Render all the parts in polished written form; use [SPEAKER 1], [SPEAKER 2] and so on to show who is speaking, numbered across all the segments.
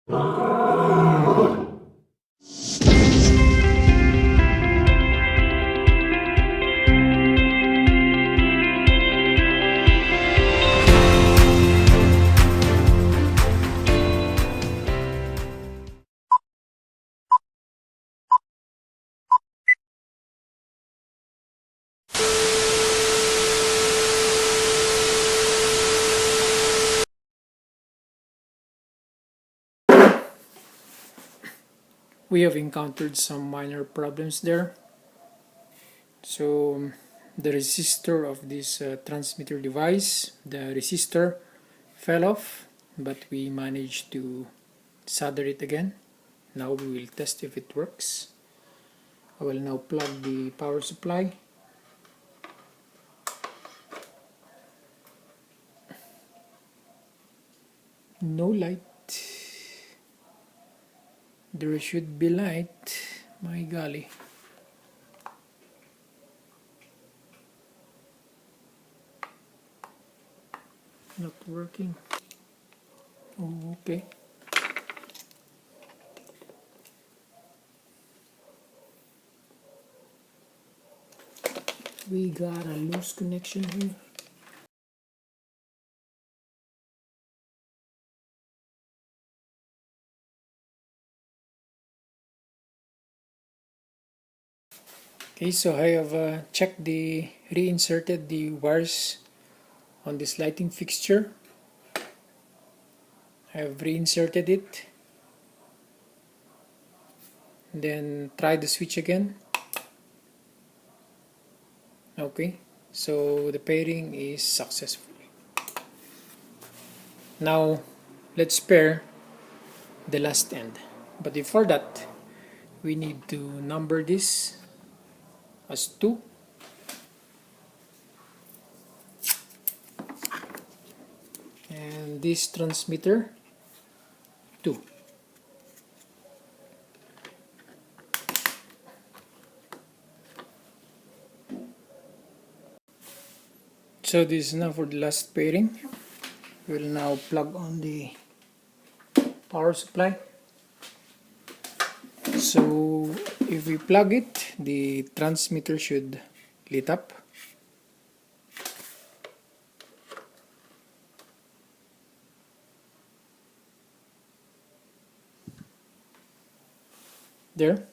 [SPEAKER 1] We have encountered some minor problems there. So the resistor of this transmitter device, the resistor fell off, but we managed to solder it again. Now we will test if it works. I will now plug the power supply. No light. There should be light. My golly. Not working. Oh, okay. We got a loose connection here. Okay, so I have reinserted the wires on this lighting fixture. I have reinserted it. Then try the switch again. Okay, so the pairing is successful. Now let's pair the last end. But before that, we need to number this as 2. And this transmitter 2. So this is now for the last pairing. We'll now plug on the power supply. So if we plug it, the transmitter should lit up. There.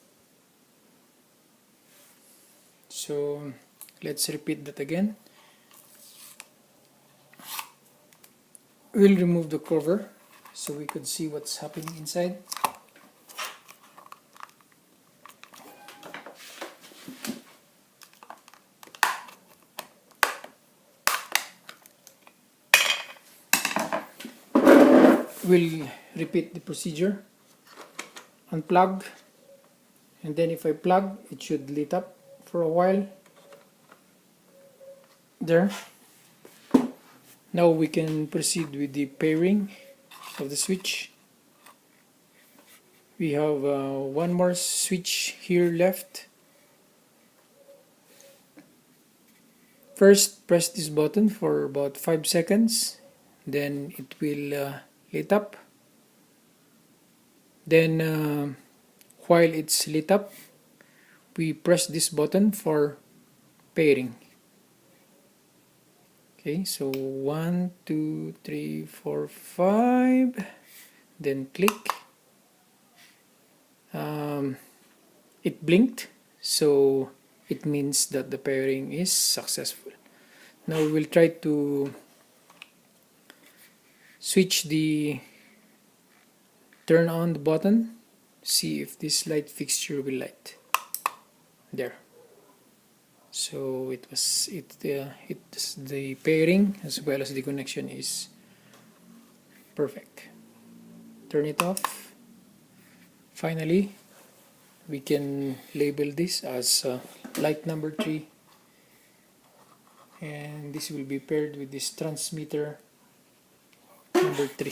[SPEAKER 1] So let's repeat that again. We'll remove the cover so we could see what's happening inside. We'll repeat the procedure. Unplug, and then if I plug, it should lit up for a while. There. Now we can proceed with the pairing of the switch. We have one more switch here left. First, press this button for about 5 seconds, then it will lit up. Then while it's lit up, we press this button for pairing. Okay, so 1, 2, 3, 4, 5, then click. It blinked, so it means that the pairing is successful. Now we will try to switch the turn on the button, see if this light fixture will light. There. So it's the pairing as well as the connection is perfect. Turn it off. Finally, we can label this as light number 3, and this will be paired with this transmitter number 3.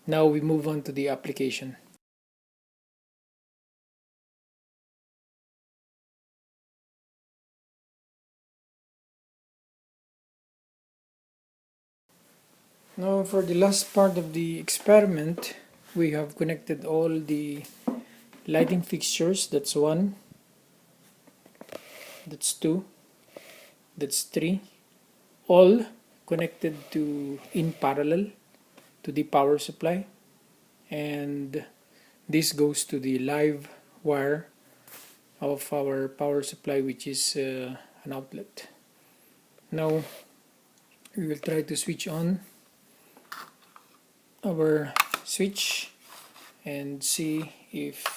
[SPEAKER 1] Now we move on to the application. Now for the last part of the experiment, we have connected all the lighting fixtures. That's 1, that's 2, that's 3, all connected to in parallel to the power supply, and this goes to the live wire of our power supply, which is an outlet. Now we will try to switch on our switch and see if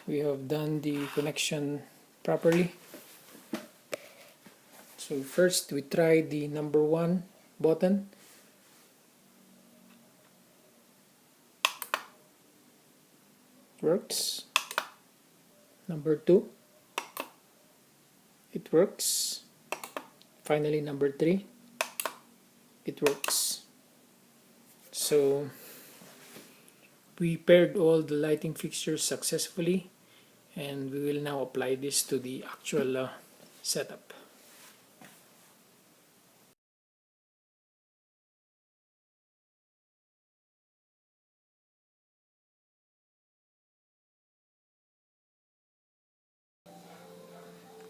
[SPEAKER 1] we have done the connection properly. So first we try the number 1 button. Works. Number 2, it works. Finally number 3, it works. So we paired all the lighting fixtures successfully, and we will now apply this to the actual setup.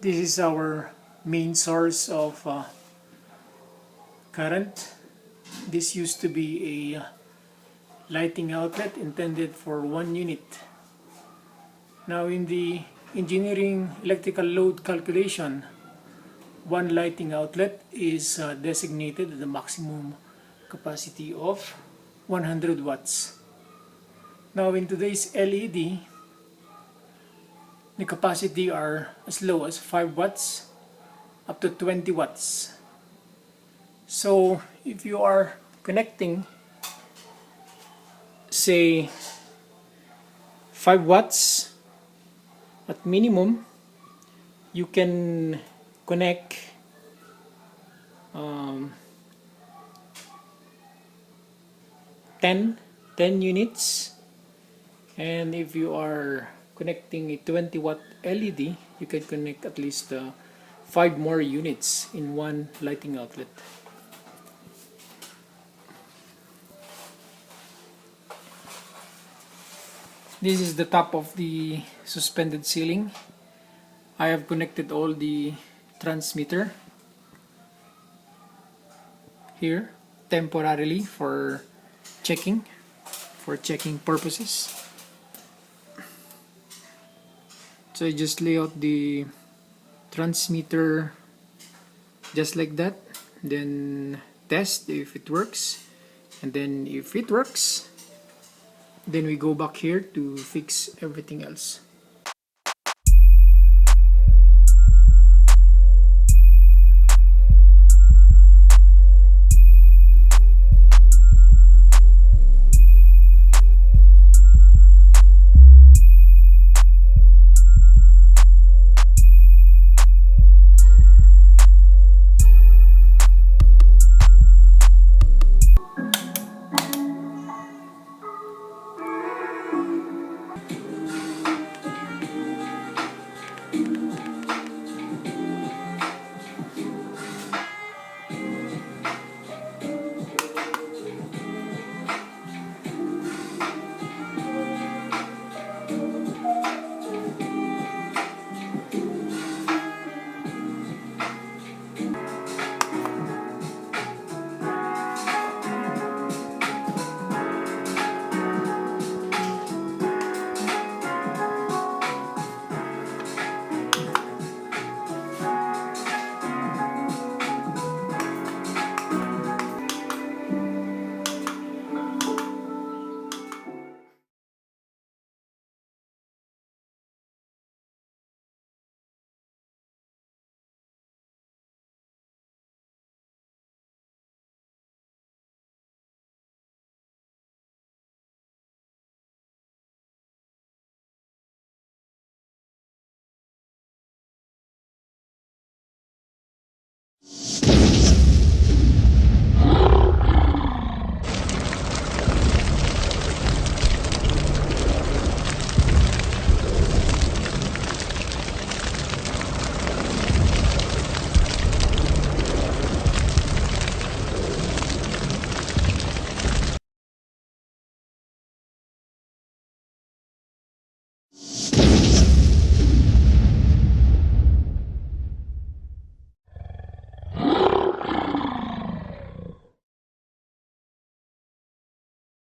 [SPEAKER 1] This is our main source of current. This used to be a lighting outlet intended for 1 unit. Now in the engineering electrical load calculation, 1 lighting outlet is designated at the maximum capacity of 100 watts. Now in today's LED, the capacity are as low as 5 watts up to 20 watts. So if you are connecting, say 5 watts at minimum, you can connect 10 units, and if you are connecting a 20 watt LED, you can connect at least 5 more units in 1 lighting outlet. This is the top of the suspended ceiling. I have connected all the transmitter here temporarily for checking purposes. So I just lay out the transmitter just like that, then test if it works, and then if it works, then we go back here to fix everything else.